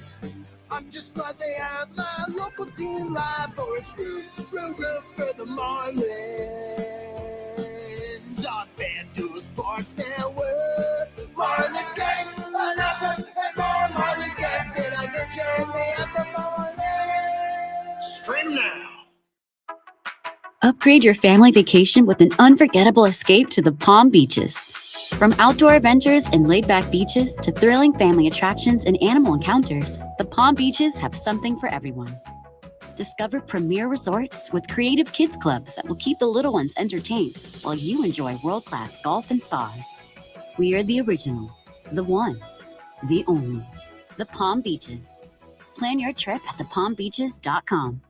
guys. I'm just glad they have my local team live for its root for the Marlins on FanDuel Sports Network. Marlins games, announcers, and more Marlins games. Did I mention they have the Marlins? Stream now. Upgrade your family vacation with an unforgettable escape to the Palm Beaches. From outdoor adventures and laid-back beaches to thrilling family attractions and animal encounters, the Palm Beaches have something for everyone. Discover premier resorts with creative kids clubs that will keep the little ones entertained while you enjoy world-class golf and spas. We are the original, the one, the only, the Palm Beaches. Plan your trip at thepalmbeaches.com.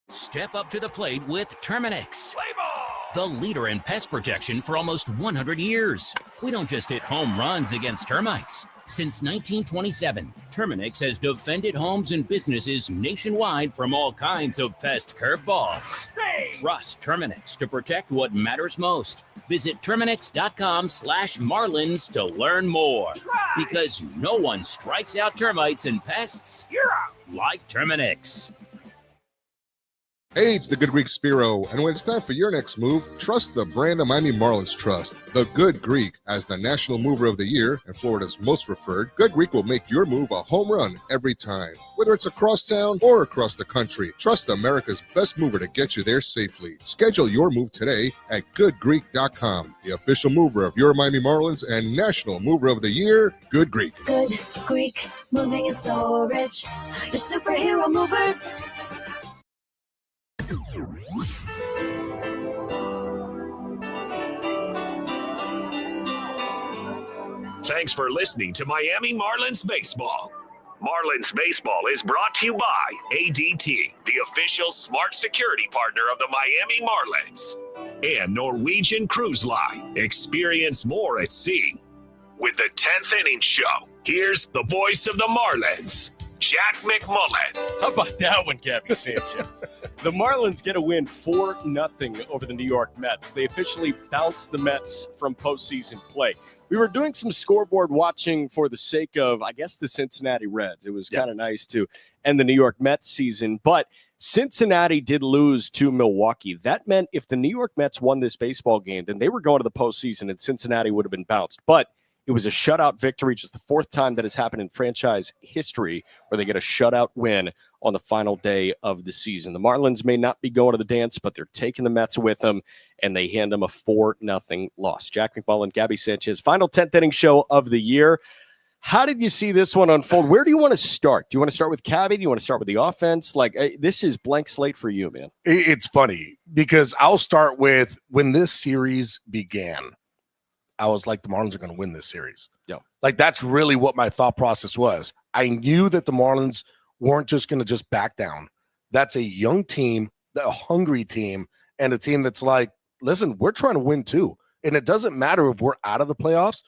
Step up to the plate with Terminix, the leader in pest protection for almost 100 years. We don't just hit home runs against termites. Since 1927, Terminix has defended homes and businesses nationwide from all kinds of pest curveballs. Trust Terminix to protect what matters most. Visit Terminix.com/Marlins to learn more. Because no one strikes out termites and pests like Terminix. Hey, it's the Good Greek Spiro, and when it's time for your next move, trust the brand the Miami Marlins trust. The Good Greek, as the National Mover of the Year and Florida's most referred, Good Greek will make your move a home run every time. Whether it's across town or across the country, trust America's best mover to get you there safely. Schedule your move today at goodgreek.com, the official mover of your Miami Marlins and National Mover of the Year, Good Greek. Good Greek, moving and storage, your superhero movers. Thanks for listening to Miami Marlins Baseball. Marlins Baseball is brought to you by ADT, the official smart security partner of the Miami Marlins, and Norwegian Cruise Line. Experience more at sea. With the 10th Inning Show, here's the voice of the Marlins, Jack McMullen. How about that one, Gabby Sanchez? The Marlins get a win 4-0 over the New York Mets. They officially bounced the Mets from postseason play. We were doing some scoreboard watching for the sake of, I guess, the Cincinnati Reds. It was kind of nice to end the New York Mets season, but Cincinnati did lose to Milwaukee. That meant if the New York Mets won this baseball game, then they were going to the postseason and Cincinnati would have been bounced. But it was a shutout victory, just the fourth time that has happened in franchise history where they get a shutout win on the final day of the season. The Marlins may not be going to the dance, but they're taking the Mets with them, and they hand them a 4-0 loss. Jack McMullen, Gabby Sanchez, final 10th inning show of the year. How did you see this one unfold? Where do you want to start? Do you want to start with Cabby? Do you want to start with the offense? This is blank slate for you, man. It's funny because I'll start with when this series began. I was like, the Marlins are going to win this series. Yeah. That's really what my thought process was. I knew that the Marlins weren't just going to just back down. That's a young team, a hungry team, and a team that's like, listen, we're trying to win too. And it doesn't matter if we're out of the playoffs.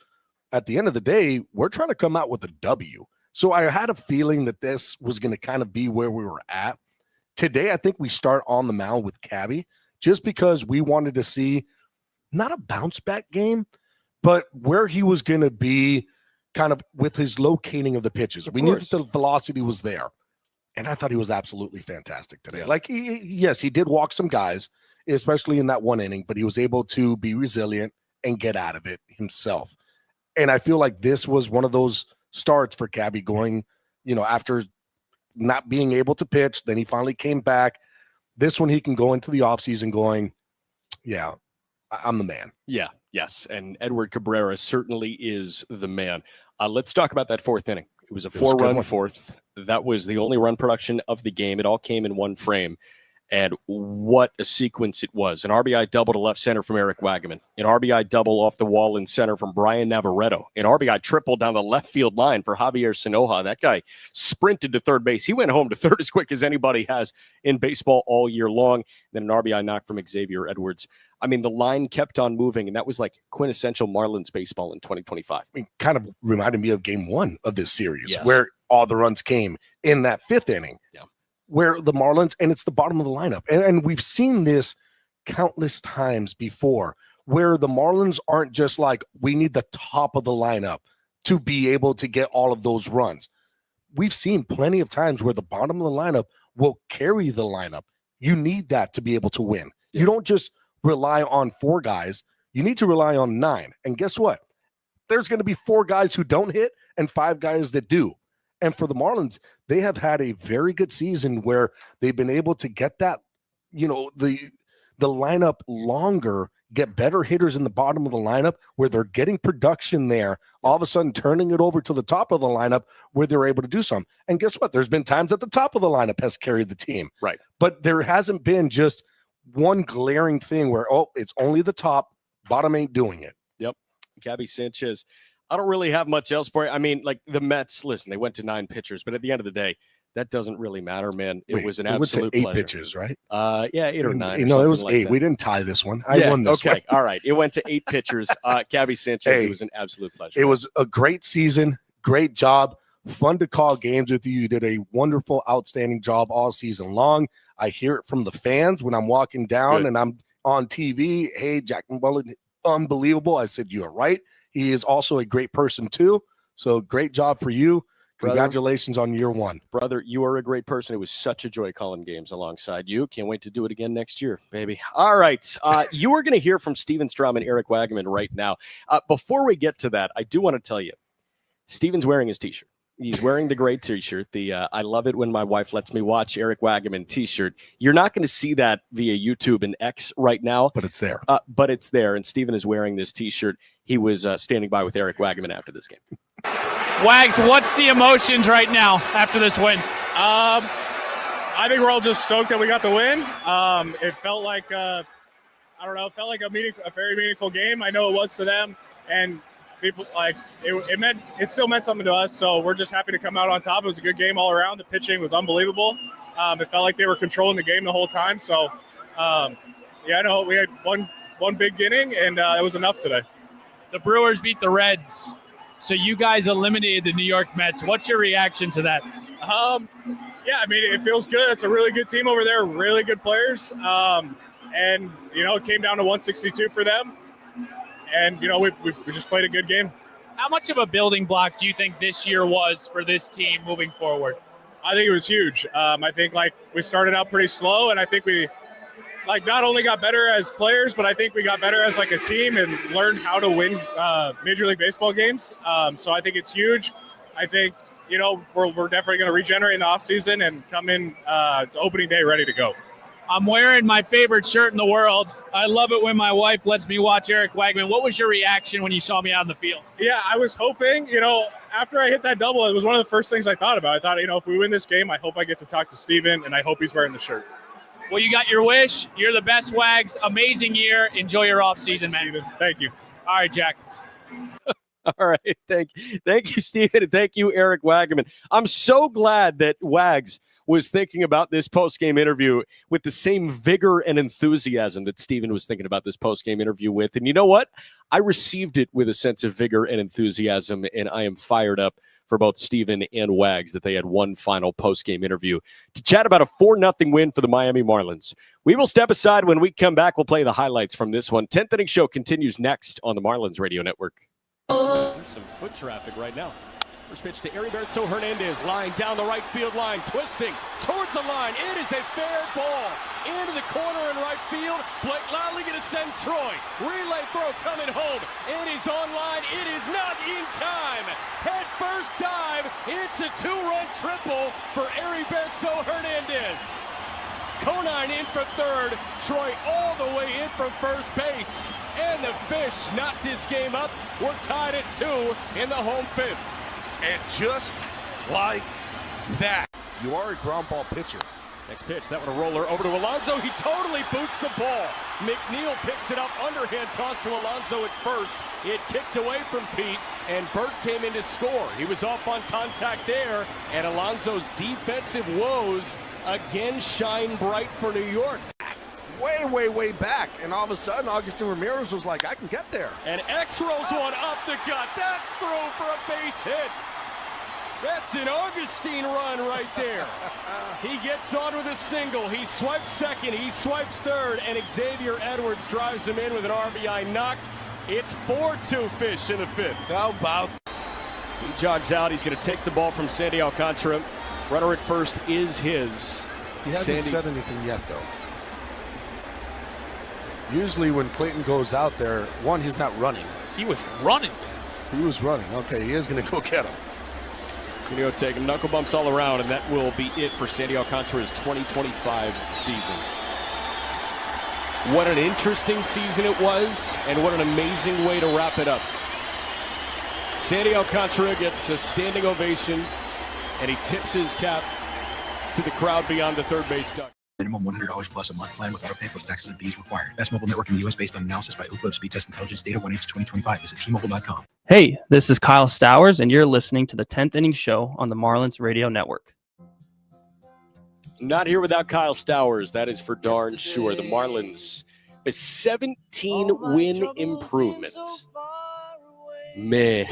At the end of the day, we're trying to come out with a W. So I had a feeling that this was going to kind of be where we were at. Today, I think we start on the mound with Cabby just because we wanted to see not a bounce back game, but where he was going to be kind of with his locating of the pitches. We knew that the velocity was there, and I thought he was absolutely fantastic today. Yes, he did walk some guys, especially in that one inning, but he was able to be resilient and get out of it himself. And I feel like this was one of those starts for Cabby going, after not being able to pitch, then he finally came back. This one he can go into the offseason going, yeah, I'm the man. Yeah. Yes, and Edward Cabrera certainly is the man. Let's talk about that fourth inning. It was a 4-run fourth. That was the only run production of the game. It all came in one frame. And what a sequence it was. An RBI double to left center from Eric Wagaman. An RBI double off the wall in center from Brian Navarreto. An RBI triple down the left field line for Javier Sinoja. That guy sprinted to third base. He went home to third as quick as anybody has in baseball all year long. Then an RBI knock from Xavier Edwards. I mean, the line kept on moving, and that was like quintessential Marlins baseball in 2025. Kind of reminded me of game one of this series, where all the runs came in that fifth inning, where the Marlins, and it's the bottom of the lineup. And we've seen this countless times before, where the Marlins aren't just like, we need the top of the lineup to be able to get all of those runs. we've seen plenty of times where the bottom of the lineup will carry the lineup. You need that to be able to win. You don't just rely on 4 guys. You need to rely on 9. And guess what? There's going to be 4 guys who don't hit and 5 guys that do. And for the Marlins, they have had a very good season where they've been able to get that, the lineup longer, get better hitters in the bottom of the lineup where they're getting production there, all of a sudden turning it over to the top of the lineup where they're able to do some. And guess what? There's been times that the top of the lineup has carried the team. Right. But there hasn't been just one glaring thing where, it's only the top, bottom ain't doing it. Yep. Gabby Sanchez. I don't really have much else for you. I mean, like the Mets, listen, they went to 9 pitchers, but at the end of the day, that doesn't really matter, man. It was an absolute eight pleasure. pitches, right? Yeah, 8 or 9. It was like 8. That. We didn't tie this one. I won this one. Okay, all right. It went to 8 pitchers. Gabby Sanchez, it was an absolute pleasure. It was a great season. Great job. Fun to call games with you. You did a wonderful, outstanding job all season long. I hear it from the fans when I'm walking down and I'm on TV. Hey, Jack McMullen, unbelievable. I said, you are right. He is also a great person too. So great job for you. Congratulations on year 1. Brother, you are a great person. It was such a joy calling games alongside you. Can't wait to do it again next year, baby. All right. You are going to hear from Steven Strom and Eric Wagaman right now. Before we get to that, I do want to tell you, Steven's wearing his T-shirt. He's wearing the gray T-shirt. The I love it when my wife lets me watch Eric Wagaman T-shirt. You're not going to see that via YouTube and X right now. But it's there. But it's there, and Steven is wearing this T-shirt. He was standing by with Eric Wagaman after this game. Wags, what's the emotions right now after this win? I think we're all just stoked that we got the win. It felt like, it felt like a very meaningful game. I know it was to them, and people it still meant something to us. So we're just happy to come out on top. It was a good game all around. The pitching was unbelievable. It felt like they were controlling the game the whole time. So, we had one big inning, and it was enough today. The Brewers beat the Reds, so you guys eliminated the New York Mets. What's your reaction to that? It feels good. It's a really good team over there, really good players. It came down to 162 for them. And, we just played a good game. How much of a building block do you think this year was for this team moving forward? I think it was huge. I think, we started out pretty slow, and I think we, not only got better as players, but I think we got better as, a team and learned how to win Major League Baseball games. So I think it's huge. I think, we're definitely going to regenerate in the offseason and come in to opening day ready to go. I'm wearing my favorite shirt in the world. I love it when my wife lets me watch Eric Wagaman. What was your reaction when you saw me out in the field? Yeah, I was hoping, after I hit that double, it was one of the first things I thought about. I thought, if we win this game, I hope I get to talk to Steven, and I hope he's wearing the shirt. Well, you got your wish. You're the best, Wags. Amazing year. Enjoy your offseason, man. Steven, thank you. All right, Jack. All right. Thank you, Steven, and thank you, Eric Wagaman. I'm so glad that Wags was thinking about this post-game interview with the same vigor and enthusiasm that Steven was thinking about this post-game interview with. And you know what? I received it with a sense of vigor and enthusiasm, and I am fired up for both Steven and Wags that they had one final post-game interview to chat about a 4-0 win for the Miami Marlins. We will step aside. When we come back, we'll play the highlights from this one. 10th Inning Show continues next on the Marlins Radio Network. There's some foot traffic right now. First pitch to Heriberto Hernandez, line down the right field line, twisting towards the line. It is a fair ball into the corner in right field. Blake Lively going to send Troy. Relay throw coming home, and he's on line. It is not in time. Head first dive. It's a 2-run triple for Heriberto Hernandez. Conine in for third. Troy all the way in from first base. And the Fish knocked this game up. We're tied at 2 in the home fifth. And just like that, you are a ground ball pitcher. Next pitch, that one a roller over to Alonso. He totally boots the ball. McNeil picks it up, underhand toss to Alonso at first. It kicked away from Pete, and Burt came in to score. He was off on contact there, and Alonso's defensive woes again shine bright for New York. Way back, and all of a sudden, Augustin Ramirez was like, I can get there. And X rolls one up the gut. That's thrown for a base hit. That's an Augustine run right there. He gets on with a single. He swipes second. He swipes third. And Xavier Edwards drives him in with an RBI knock. It's 4-2 Fish in the fifth. How about He jogs out. He's going to take the ball from Sandy Alcantara. Runner at first is his. He hasn't said anything yet, though. Usually when Clayton goes out there, one, he's not running. He was running. He was running. Okay, he is going to go get him. Going to take him. Knuckle bumps all around, and that will be it for Sandy Alcantara's 2025 season. What an interesting season it was, and what an amazing way to wrap it up. Sandy Alcantara gets a standing ovation, and he tips his cap to the crowd beyond the third base duck. Minimum $100 plus a month plan with auto pay plus taxes and fees required. Best mobile network in the U.S. based on analysis by Ookla Speed Test Intelligence Data 1H 2025. Visit T-Mobile.com. Hey, this is Kyle Stowers, and you're listening to the 10th Inning Show on the Marlins Radio Network. Not here without Kyle Stowers. That is for darn sure. The Marlins, a 17-win improvement. Man.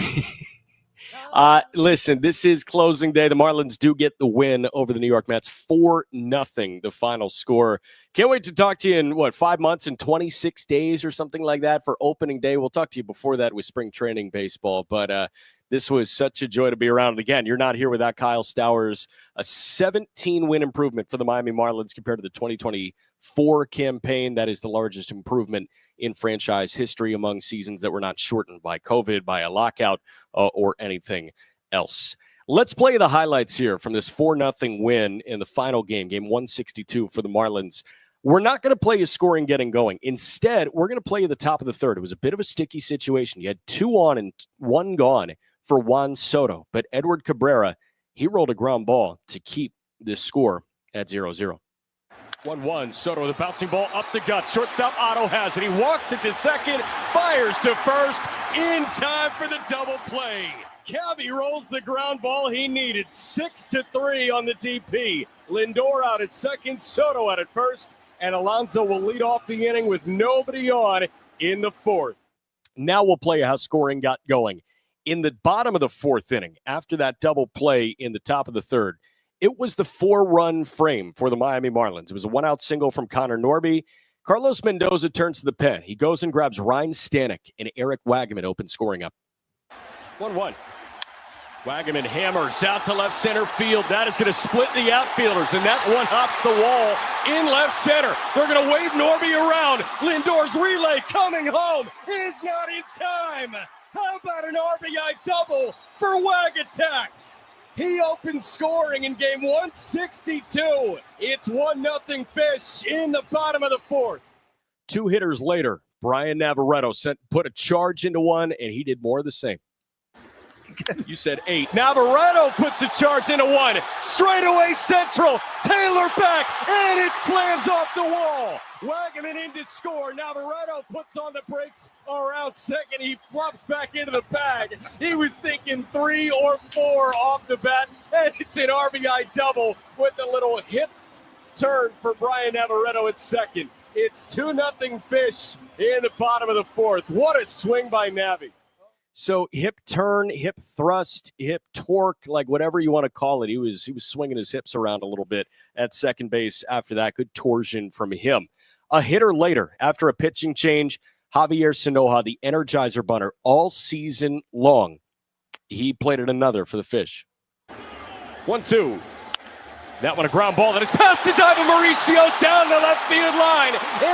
Listen, this is closing day. The Marlins do get the win over the New York Mets, 4-0, the final score. Can't wait to talk to you in, 5 months and 26 days or something like that for opening day. We'll talk to you before that with spring training baseball, but this was such a joy to be around. And again, you're not here without Kyle Stowers, a 17-win improvement for the Miami Marlins compared to the 2024 campaign. That is the largest improvement in franchise history among seasons that were not shortened by COVID, by a lockout, or anything else. Let's play the highlights here from this 4-0 win in the final game, game 162 for the Marlins. We're not going to play you scoring getting going. Instead, we're going to play you the top of the third. It was a bit of a sticky situation. You had 2 on and 1 gone for Juan Soto, but Edward Cabrera, he rolled a ground ball to keep this score at 0-0. 1-1, Soto with a bouncing ball up the gut. Shortstop Otto has it. He walks into second, fires to first, in time for the double play. Cabby rolls the ground ball he needed. 6-3 on the DP. Lindor out at second, Soto out at first, and Alonso will lead off the inning with nobody on in the fourth. Now we'll play how scoring got going. In the bottom of the fourth inning, after that double play in the top of the third, it was the 4-run frame for the Miami Marlins. It was a 1-out single from Connor Norby. Carlos Mendoza turns to the pen. He goes and grabs Ryan Stanek, and Eric Wagaman open scoring up. 1-1. Wagaman hammers out to left center field. That is going to split the outfielders, and that one hops the wall in left center. They're going to wave Norby around. Lindor's relay coming home is not in time. How about an RBI double for Wagatak? He opens scoring in game 162. It's 1-0 Fish in the bottom of the fourth. 2 hitters later, Brian Navarreto put a charge into one, and he did more of the same. You said 8. Navarreto puts a charge into one. Straightaway central. Taylor back, and it slams off the wall. Wagaman in to score. Navarreto puts on the brakes around second. He flops back into the bag. He was thinking 3 or 4 off the bat, and it's an RBI double with a little hip turn for Brian Navarreto at second. It's 2-0 Fish in the bottom of the fourth. What a swing by Navi. So hip turn, hip thrust, hip torque, like whatever you want to call it. He was swinging his hips around a little bit at second base after that. Good torsion from him. A hitter later, after a pitching change, Javier Sanoja, the Energizer Bunter, all season long. He played at another for the Fish. 1-2. That one a ground ball that is past the dive of Mauricio down the left field line.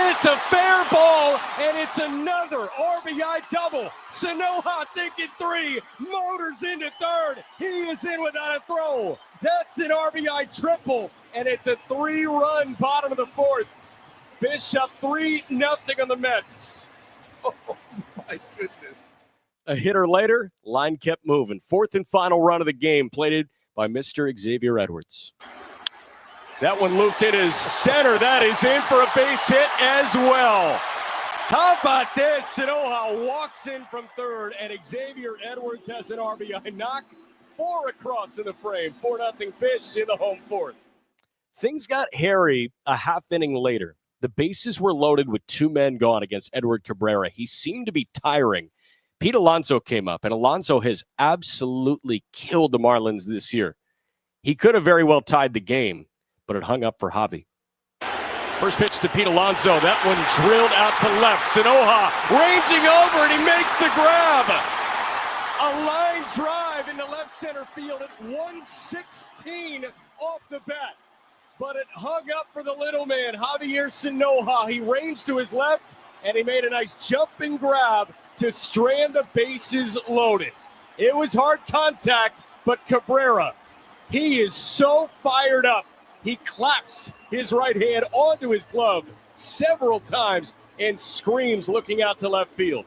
It's a fair ball, and it's another RBI double. Sanoja thinking 3, motors into third. He is in without a throw. That's an RBI triple, and it's a 3-run bottom of the fourth. Fish up 3-0 on the Mets. Oh, my goodness. A hitter later, line kept moving. Fourth and final run of the game, plated by Mr. Xavier Edwards. That one looped into center. That is in for a base hit as well. How about this? Sanoja walks in from third, and Xavier Edwards has an RBI knock. 4 across in the frame. 4-0 Fish in the home fourth. Things got hairy a half inning later. The bases were loaded with 2 men gone against Edward Cabrera. He seemed to be tiring. Pete Alonso came up, and Alonso has absolutely killed the Marlins this year. He could have very well tied the game, but it hung up for Javi. First pitch to Pete Alonso. That one drilled out to left. Sanoja ranging over, and he makes the grab. A line drive into center field at 116 off the bat. But it hung up for the little man, Javier Sinoja. He ranged to his left, and he made a nice jumping grab to strand the bases loaded. It was hard contact, but Cabrera, he is so fired up. He claps his right hand onto his glove several times and screams looking out to left field.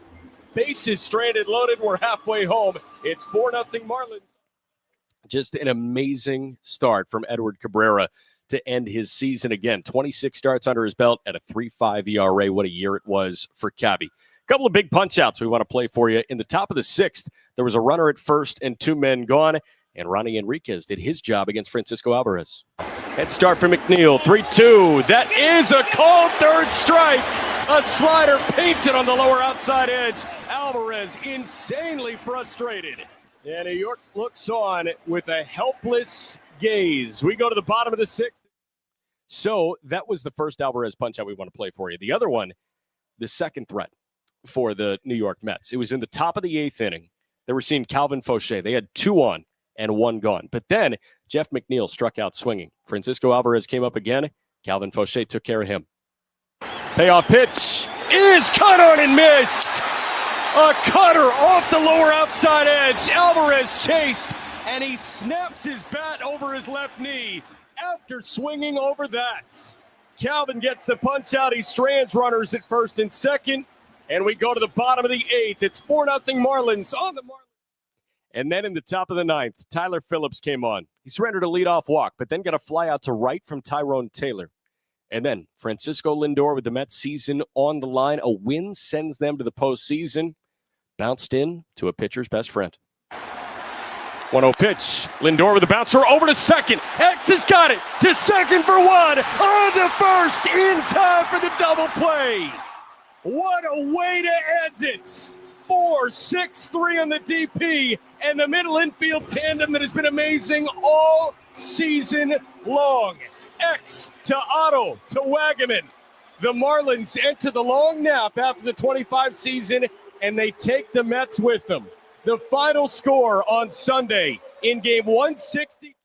Bases stranded, loaded. We're halfway home. It's 4-0 Marlins. Just an amazing start from Edward Cabrera to end his season again. 26 starts under his belt at a 3.5 ERA. What a year it was for Cabby. A couple of big punch-outs we want to play for you. In the top of the sixth, there was a runner at first and two men gone, and Ronnie Enriquez did his job against Francisco Alvarez. Head start for McNeil, 3-2. That is a called third strike. A slider painted on the lower outside edge. Alvarez insanely frustrated. And New York looks on with a helpless gaze. We go to the bottom of the sixth. So that was the first Alvarez punch-out we want to play for you. The other one, the second threat for the New York Mets. It was in the top of the eighth inning. They were seeing Calvin Fauché. They had two on and one gone. But then Jeff McNeil struck out swinging. Francisco Alvarez came up again. Calvin Fauché took care of him. Payoff pitch is cut on and missed. A cutter off the lower outside edge. Alvarez chased, and he snaps his bat over his left knee after swinging over that. Calvin gets the punch out. He strands runners at first and second, and we go to the bottom of the eighth. It's 4-0 Marlins on the Marlins. And then in the top of the ninth, Tyler Phillips came on. He surrendered a leadoff walk, but then got a fly out to right from Tyrone Taylor. And then Francisco Lindor with the Mets season on the line. A win sends them to the postseason. Bounced in to a pitcher's best friend. 1-0 pitch. Lindor with a bouncer over to second. X has got it to second for one. On to first in time for the double play. What a way to end it. 4-6-3 on the DP and the middle infield tandem that has been amazing all season long. X to Otto to Wagaman. The Marlins enter the long nap after the 25 season, and they take the Mets with them. The final score on Sunday in game 160.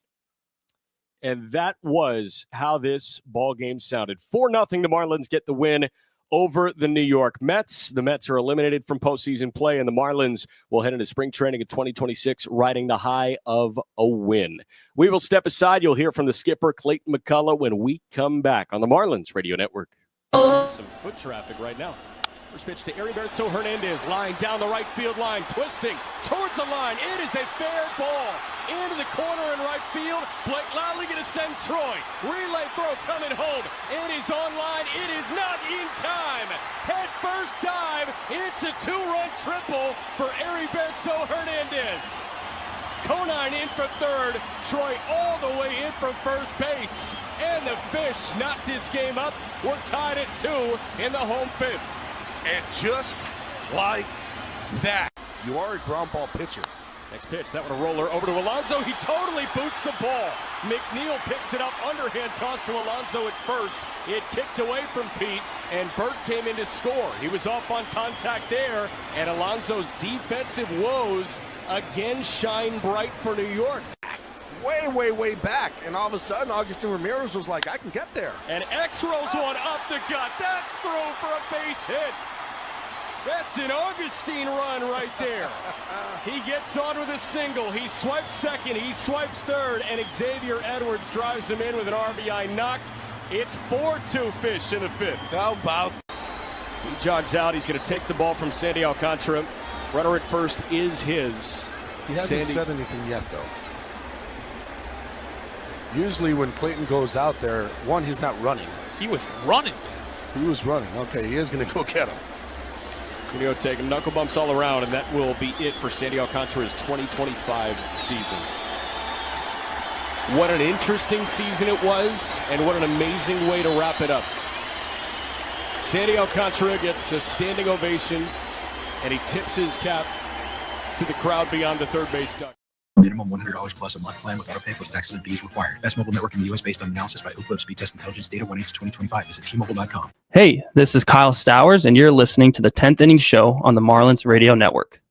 And that was how this ball game sounded. 4-0, the Marlins get the win over the New York Mets. The Mets are eliminated from postseason play, and the Marlins will head into spring training in 2026, riding the high of a win. We will step aside. You'll hear from the skipper, Clayton McCullough, when we come back on the Marlins Radio Network. Some foot traffic right now. First pitch to Heriberto Hernandez, line down the right field line, twisting towards the line. It is a fair ball into the corner in right field. Blake Lively going to send Troy. Relay throw coming home. It is on line. It is not in time. Head first dive. It's a two-run triple for Heriberto Hernandez. Conine in for third. Troy all the way in from first base. And the Fish knocked this game up. We're tied at 2 in the home fifth. And just like that, you are a ground ball pitcher. Next pitch, that one a roller over to Alonso. He totally boots the ball. McNeil picks it up, underhand toss to Alonso at first. It kicked away from Pete, and Burt came in to score. He was off on contact there, and Alonso's defensive woes again shine bright for New York. Way back, and all of a sudden, Augustin Ramirez was like, I can get there. And X rolls one up the gut. That's thrown for a base hit. That's an Augustine run right there. He gets on with a single. He swipes second. He swipes third. And Xavier Edwards drives him in with an RBI knock. It's 4-2 Fish in the fifth. How about? He jogs out. He's going to take the ball from Sandy Alcantara. Runner at first is his. He hasn't said anything yet, though. Usually when Clayton goes out there, one, he's not running. He was running. He was running. Okay, he is going to go get him. Going to go take him. Knuckle bumps all around, and that will be it for Sandy Alcantara's 2025 season. What an interesting season it was, and what an amazing way to wrap it up. Sandy Alcantara gets a standing ovation, and he tips his cap to the crowd beyond the third base duck. Minimum $100 plus a month plan with autopay plus taxes and fees required. Best mobile network in the U.S. based on analysis by Ookla Speed Test Intelligence Data 1H2025. Visit T-Mobile.com. Hey, this is Kyle Stowers, and you're listening to the 10th Inning Show on the Marlins Radio Network.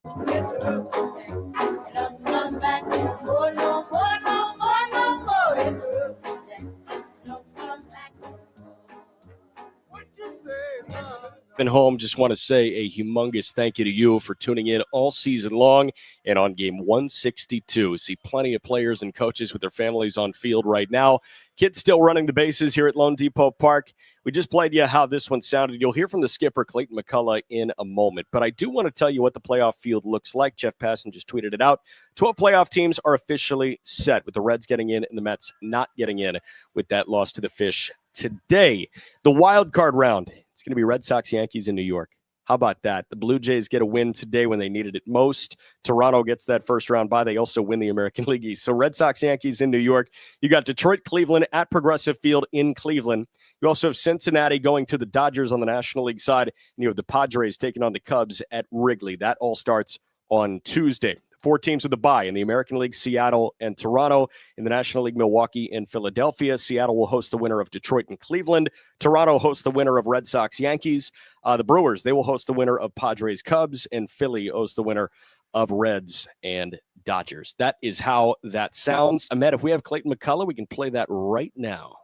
and home, just want to say a humongous thank you to you for tuning in all season long and on game 162. See plenty of players and coaches with their families on field right now. Kids still running the bases here at Lone Depot Park. We just played you how this one sounded. You'll hear from the skipper, Clayton McCullough, in a moment. But I do want to tell you what the playoff field looks like. Jeff Passan just tweeted it out. 12 playoff teams are officially set, with the Reds getting in and the Mets not getting in with that loss to the Fish today. The wild card round, it's going to be Red Sox, Yankees in New York. How about that? The Blue Jays get a win today when they needed it most. Toronto gets that first round bye. They also win the American League East. So Red Sox, Yankees in New York. You got Detroit, Cleveland at Progressive Field in Cleveland. You also have Cincinnati going to the Dodgers on the National League side, and you have the Padres taking on the Cubs at Wrigley. That all starts on Tuesday. 4 teams with a bye in the American League, Seattle and Toronto. In the National League, Milwaukee and Philadelphia. Seattle will host the winner of Detroit and Cleveland. Toronto hosts the winner of Red Sox, Yankees. The Brewers, they will host the winner of Padres, Cubs, and Philly hosts the winner of Reds and Dodgers. That is how that sounds. Ahmed, if we have Clayton McCullough, we can play that right now.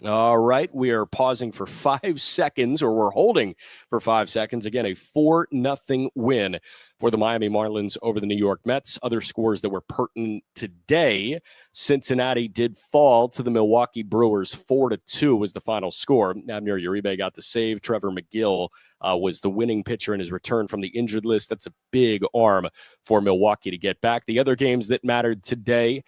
All right, we are pausing for 5 seconds, or we're holding for 5 seconds. Again, a 4-0 win for the Miami Marlins over the New York Mets. Other scores that were pertinent today: Cincinnati did fall to the Milwaukee Brewers. 4-2 was the final score. Abner Uribe got the save. Trevor McGill was the winning pitcher in his return from the injured list. That's a big arm for Milwaukee to get back. The other games that mattered today,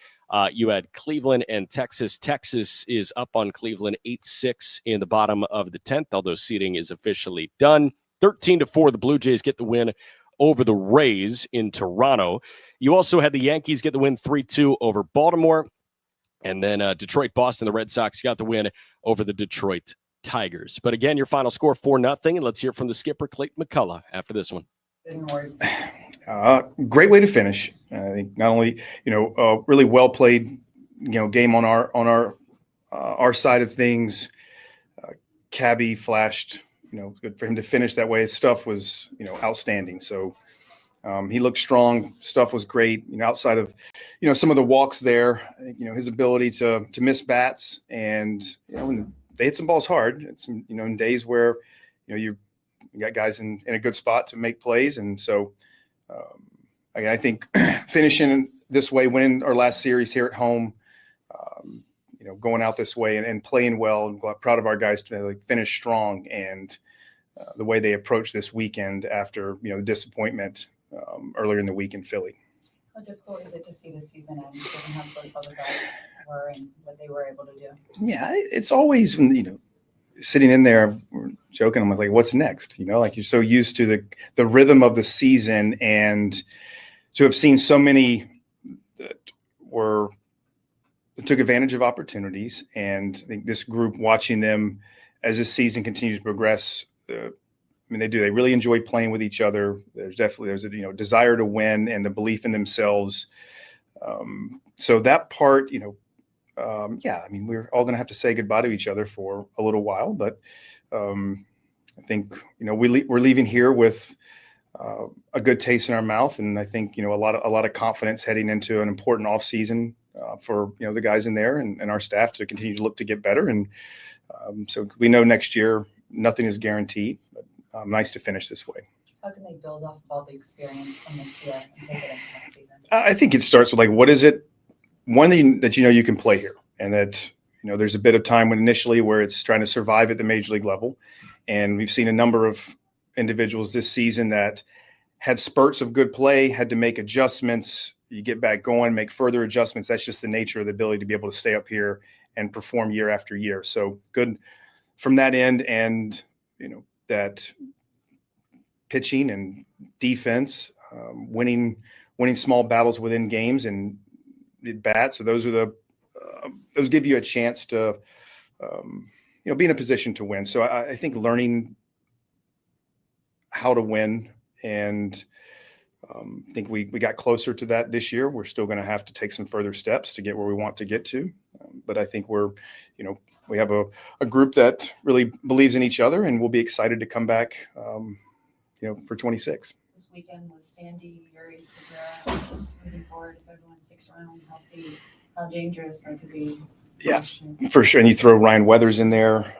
you had Cleveland and Texas. Texas is up on Cleveland 8-6 in the bottom of the 10th, although seeding is officially done. 13-4, the Blue Jays get the win over the Rays in Toronto. You also had the Yankees get the win 3-2 over Baltimore. And then Detroit, Boston, the Red Sox got the win over the Detroit Tigers. But again, your final score 4-0. And let's hear from the skipper, Clayton McCullough, after this one. Great way to finish. I think not only, really well played, game on our side of things. Cabby flashed, good for him to finish that way. His stuff was, outstanding. So he looked strong. Stuff was great. Outside of, some of the walks there, I think, his ability to miss bats and, when they hit some balls hard. It's, in days where, you got guys in a good spot to make plays. And so, I think finishing this way, winning our last series here at home, going out this way and playing well, and proud of our guys to finish strong, and the way they approach this weekend after the disappointment earlier in the week in Philly. How difficult is it to see this season end, given how close all the guys were and what they were able to do? Yeah, it's always when sitting in there, we're joking. I'm like, what's next? You're so used to the rhythm of the season, and to have seen so many that took advantage of opportunities. And I think this group, watching them as this season continues to progress, they do. They really enjoy playing with each other. There's a desire to win and the belief in themselves. So that part, we're all going to have to say goodbye to each other for a little while, but I think, we're leaving here with a good taste in our mouth. And I think, a lot of confidence heading into an important off season for, the guys in there and our staff to continue to look to get better. And so we know next year, nothing is guaranteed, but nice to finish this way. How can they build off of all the experience from this year and take it into next season? I think it starts with what is it? One thing that you can play here, and that there's a bit of time initially where it's trying to survive at the major league level, and we've seen a number of individuals this season that had spurts of good play, had to make adjustments. You get back going, make further adjustments. That's just the nature of the ability to be able to stay up here and perform year after year. So good from that end, and that pitching and defense, winning small battles within games and bats. So those give you a chance to, be in a position to win. So I think learning how to win, and I think we got closer to that this year. We're still going to have to take some further steps to get where we want to get to. But I think we have a group that really believes in each other, and we'll be excited to come back, for 26. This weekend with Sandy, Yuri, Cabrera, just moving forward, if everyone sticks around healthy, how dangerous that could be Yeah, for sure. And you throw Ryan Weathers in there.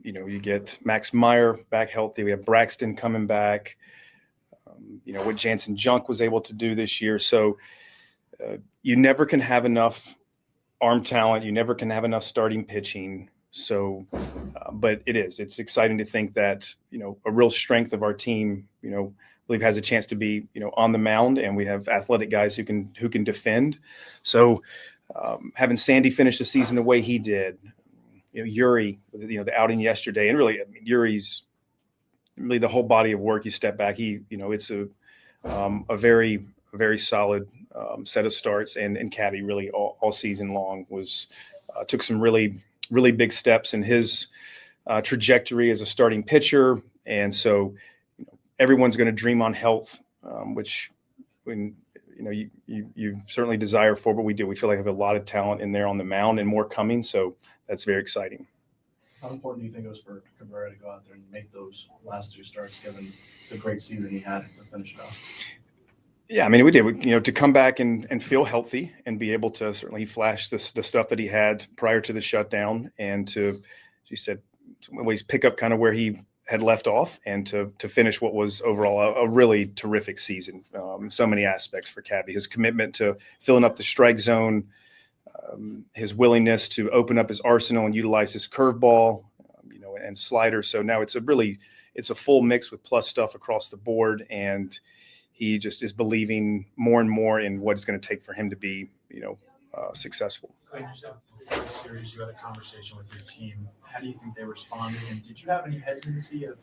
You get Max Meyer back healthy. We have Braxton coming back. What Jansen Junk was able to do this year. So you never can have enough arm talent. You never can have enough starting pitching. So, but it's exciting to think that, a real strength of our team, I believe has a chance to be, on the mound, and we have athletic guys who can defend. So having Sandy finish the season the way he did, Yuri, the outing yesterday, and really, Yuri's really the whole body of work. You step back, it's a very, very solid set of starts, and Caddy really all season long took some really, really big steps in his trajectory as a starting pitcher. And so everyone's going to dream on health, which when you certainly desire for, but we feel like we have a lot of talent in there on the mound and more coming. So that's very exciting. How important do you think it was for Cabrera to go out there and make those last 2 starts, given the great season he had to finish it off? Yeah, we did. To come back and feel healthy and be able to certainly flash the stuff that he had prior to the shutdown, and to, as you said, ways pick up kind of where he had left off, and to finish what was overall a really terrific season in so many aspects for Cabby. His commitment to filling up the strike zone, his willingness to open up his arsenal and utilize his curveball, and slider. So now it's a full mix with plus stuff across the board, and he just is believing more and more in what it's going to take for him to be, successful. Clayton, before the series, you had a conversation with your team. How do you think they responded? And did you have any hesitancy of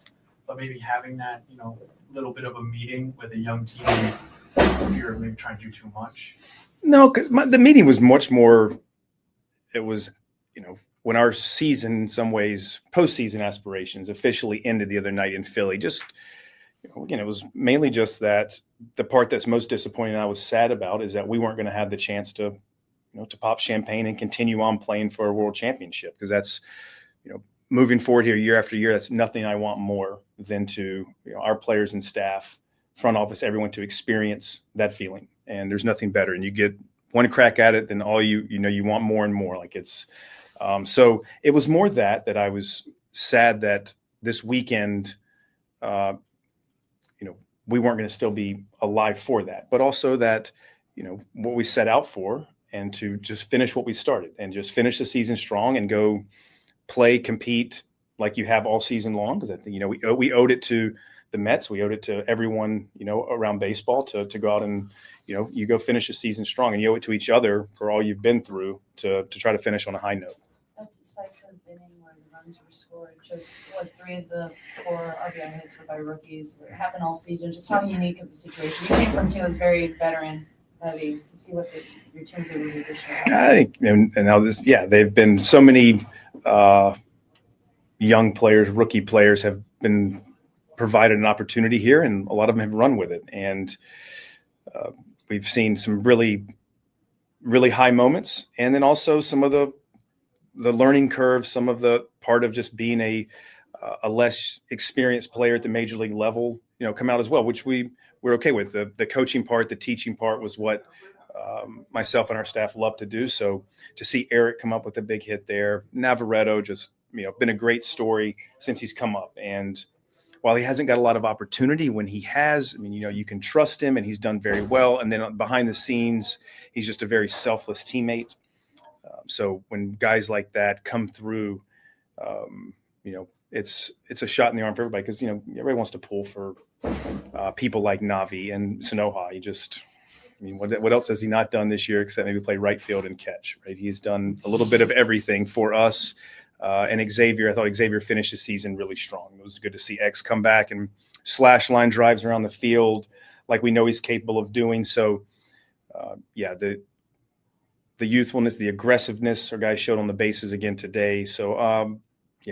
maybe having that, little bit of a meeting with a young team if you're maybe trying to do too much? No, because the meeting was much more. It was, when our season, in some ways, postseason aspirations officially ended the other night in Philly. Just, again, it was mainly just that the part that's most disappointing and I was sad about is that we weren't going to have the chance to, to pop champagne and continue on playing for a world championship, because that's, moving forward here year after year, that's nothing I want more than to, our players and staff, front office, everyone to experience that feeling. And there's nothing better. And you get one crack at it, then all you want more and more. Like it's, so it was more that I was sad that this weekend, we weren't going to still be alive for that, but also that, what we set out for, and to just finish what we started and just finish the season strong and go play, compete like you have all season long. Because I think, we owed it to the Mets. We owed it to everyone, around baseball to go out and, you go finish the season strong, and you owe it to each other for all you've been through to try to finish on a high note. That decisive inning where the runs were scored, just 3 of the 4 RBI hits were by rookies. It happened all season. Just how unique of a situation. You came from a team that's very veteran heavy, to see what your team's able to do this year. I think, and now they've been so many young players, rookie players have been provided an opportunity here, and a lot of them have run with it. And we've seen some really, really high moments, and then also some of the learning curve, some of the part of just being a less experienced player at the major league level, come out as well, which we're okay with. The coaching part, the teaching part was what myself and our staff love to do. So to see Eric come up with a big hit there, Navarreto just, been a great story since he's come up. And while he hasn't got a lot of opportunity, when he has, you can trust him, and he's done very well. And then behind the scenes, he's just a very selfless teammate. So when guys like that come through, it's a shot in the arm for everybody, because, everybody wants to pull for people like Navi and Sanoha. He just, what else has he not done this year except maybe play right field and catch, right? He's done a little bit of everything for us. And Xavier, I thought Xavier finished the season really strong. It was good to see X come back and slash line drives around the field like we know he's capable of doing. So, the youthfulness, the aggressiveness our guys showed on the bases again today. So,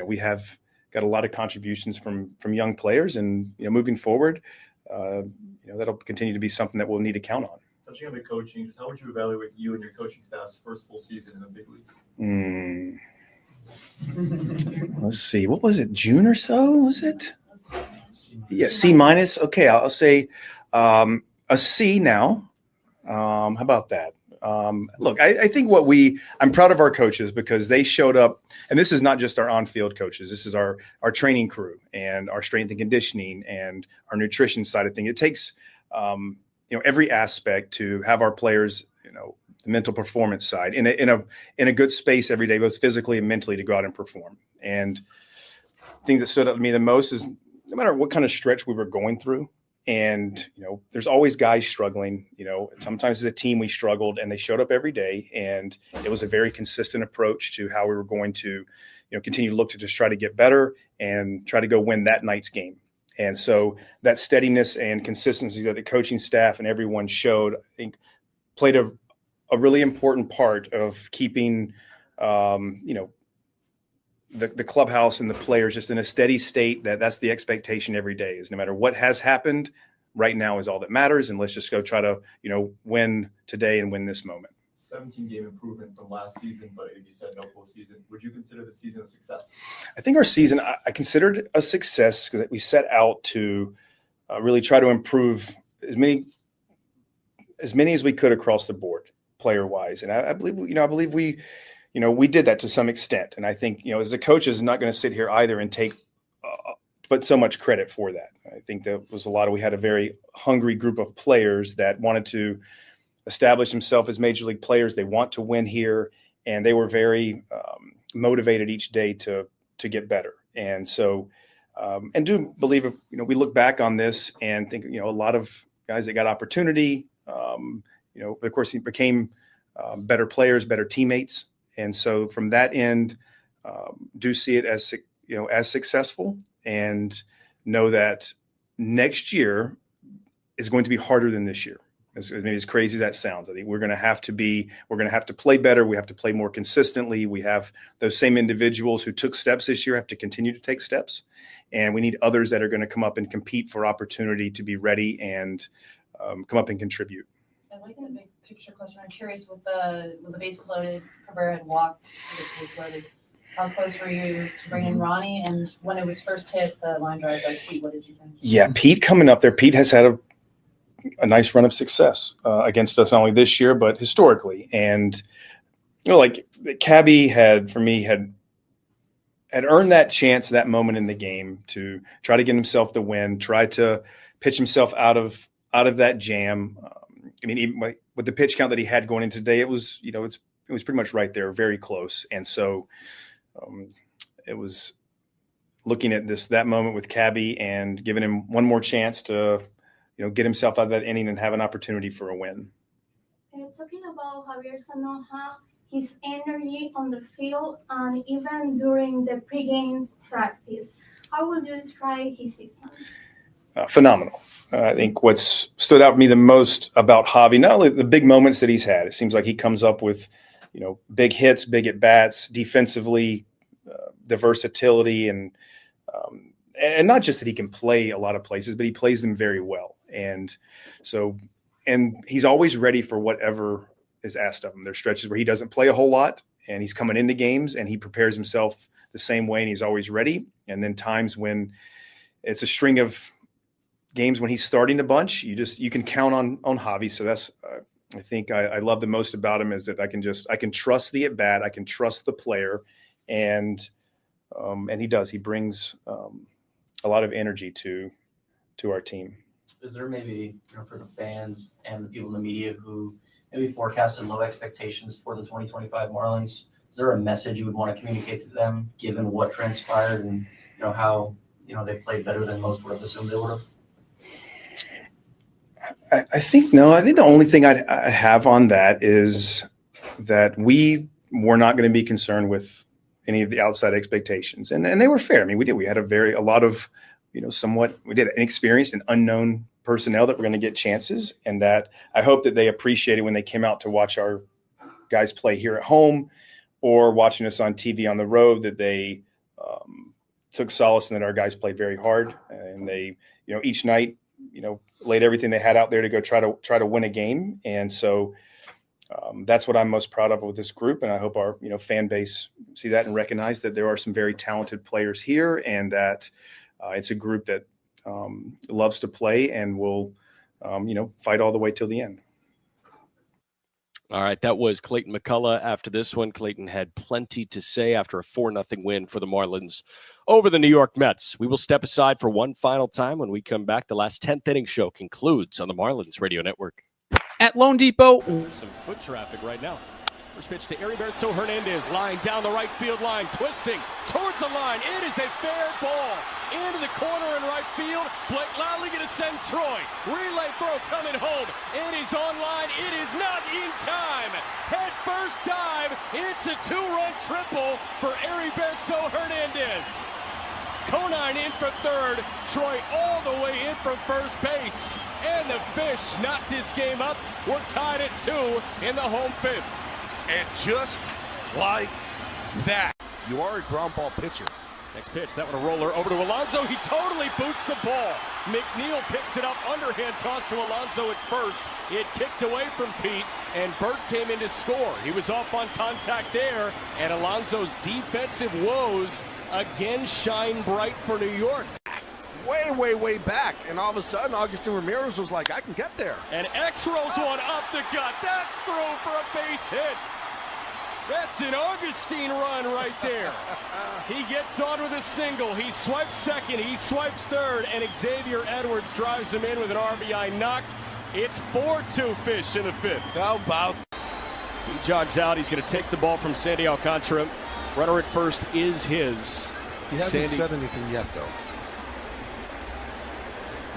we have got a lot of contributions from young players, and, moving forward, that'll continue to be something that we'll need to count on. Touching on the coaching, how would you evaluate you and your coaching staff's first full season in the big leagues? Let's see. What was it? June or so? Was it? Yeah, C minus. Okay, I'll say a C now. How about that? Look, I think I'm proud of our coaches because they showed up, and this is not just our on-field coaches. This is our training crew and our strength and conditioning and our nutrition side of things. It takes, every aspect to have our players, the mental performance side in a good space every day, both physically and mentally, to go out and perform. And the thing that stood out to me the most is no matter what kind of stretch we were going through, and, there's always guys struggling, sometimes as a team we struggled, and they showed up every day. And it was a very consistent approach to how we were going to, continue to look to just try to get better and try to go win that night's game. And so that steadiness and consistency that the coaching staff and everyone showed, I think, played a really important part of keeping, the clubhouse and the players just in a steady state. That's the expectation every day, is no matter what has happened, right now is all that matters. And let's just go try to, win today and win this moment. 17-game improvement from last season, but you said no postseason. Would you consider the season a success? I think our season, I considered a success because we set out to really try to improve as many as we could across the board, player-wise. And I believe we we did that to some extent. And I think, as a coach, is not going to sit here either and take but so much credit for that. I think that was we had a very hungry group of players that wanted to establish themselves as major league players. They want to win here, and they were very motivated each day to get better. And so, and do believe, we look back on this and think, a lot of guys that got opportunity, of course, he became better players, better teammates. And so from that end, do see it as successful, and know that next year is going to be harder than this year. As crazy as that sounds, I think we're going to have to play better. We have to play more consistently. We have those same individuals who took steps this year have to continue to take steps, and we need others that are going to come up and compete for opportunity to be ready and come up and contribute. I like the big picture question. I'm curious, with the bases loaded, Cabrera had walked, the bases loaded. How close were you to bring in Ronnie? And when it was first hit, the line drive by Pete, what did you think? Yeah, Pete coming up there. Pete has had a nice run of success against us, not only this year, but historically. And, Cabby had earned that chance, that moment in the game to try to get himself the win, try to pitch himself out of that jam. Even with the pitch count that he had going into today, it was pretty much right there, very close. And so it was looking at that moment with Cabby and giving him one more chance to, get himself out of that inning and have an opportunity for a win. Talking about Javier Sanoja, his energy on the field and even during the pre-games practice, how would you describe his season? Phenomenal. I think what's stood out to me the most about Javi, not only the big moments that he's had, it seems like he comes up with, big hits, big at-bats, defensively, the versatility, and not just that he can play a lot of places, but he plays them very well. And so, and he's always ready for whatever is asked of him. There's stretches where he doesn't play a whole lot, and he's coming into games and he prepares himself the same way, and he's always ready. And then times when it's a string of games when he's starting a bunch, you can count on Javi. So that's, I think I love the most about him is that I can trust the at bat, I can trust the player, and he does. He brings a lot of energy to our team. Is there maybe, for the fans and the people in the media who maybe forecasted low expectations for the 2025 Marlins, is there a message you would want to communicate to them, given what transpired and how they played better than most would have assumed they would have? I think the only thing I have on that is that we were not going to be concerned with any of the outside expectations, and they were fair. We had a lot of somewhat inexperienced and unknown personnel that were going to get chances, and that I hope that they appreciated when they came out to watch our guys play here at home or watching us on TV on the road, that they took solace in that our guys played very hard, and they each night laid everything they had out there to go try to win a game. And so that's what I'm most proud of with this group, and I hope our fan base see that and recognize that there are some very talented players here, and that it's a group that loves to play and will fight all the way till the end. All right, that was Clayton McCullough. After this one, Clayton had plenty to say after a 4-0 win for the Marlins over the New York Mets. We will step aside for one final time. When we come back, the last 10th inning show concludes on the Marlins Radio Network. At Lone Depot. Some foot traffic right now. First pitch to Heriberto Hernandez, line down the right field line, twisting towards the line. It is a fair ball into the corner in right field. Blake Lively going to send Troy. Relay throw coming home. It is on line. It is not in time. Head first dive. It's a 2-run triple for Heriberto Hernandez. Conine in for third. Troy all the way in from first base. And the Fish knock this game up. We're tied at 2 in the home fifth. And just like that, you are a ground ball pitcher. Next pitch, that one a roller over to Alonso. He totally boots the ball. McNeil picks it up, underhand toss to Alonso at first. It kicked away from Pete, and Burt came in to score. He was off on contact there, and Alonso's defensive woes again shine bright for New York. Way back, and all of a sudden, Augustin Ramirez was like, I can get there. And X rolls one up the gut. That's thrown for a base hit. That's an Augustine run right there. He gets on with a single. He swipes second. He swipes third. And Xavier Edwards drives him in with an RBI knock. It's 4-2 Fish in the fifth. How about? He jogs out. He's going to take the ball from Sandy Alcantara. Runner at first is his. He hasn't said anything yet, though.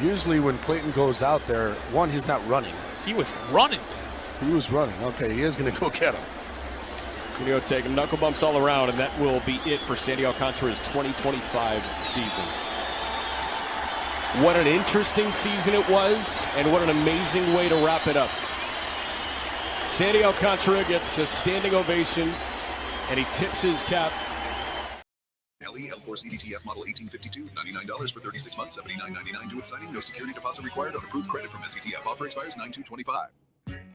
Usually when Clayton goes out there, one, he's not running. He was running. He was running. Okay, he is going to go get him. Going to go take him. Knuckle bumps all around, and that will be it for Sandy Alcantara's 2025 season. What an interesting season it was, and what an amazing way to wrap it up. Sandy Alcantara gets a standing ovation, and he tips his cap. LE L4 CDTF model 1852, $99 for 36 months, $79.99 due at signing. No security deposit required on approved credit from SCTF. Offer expires 9/2/25.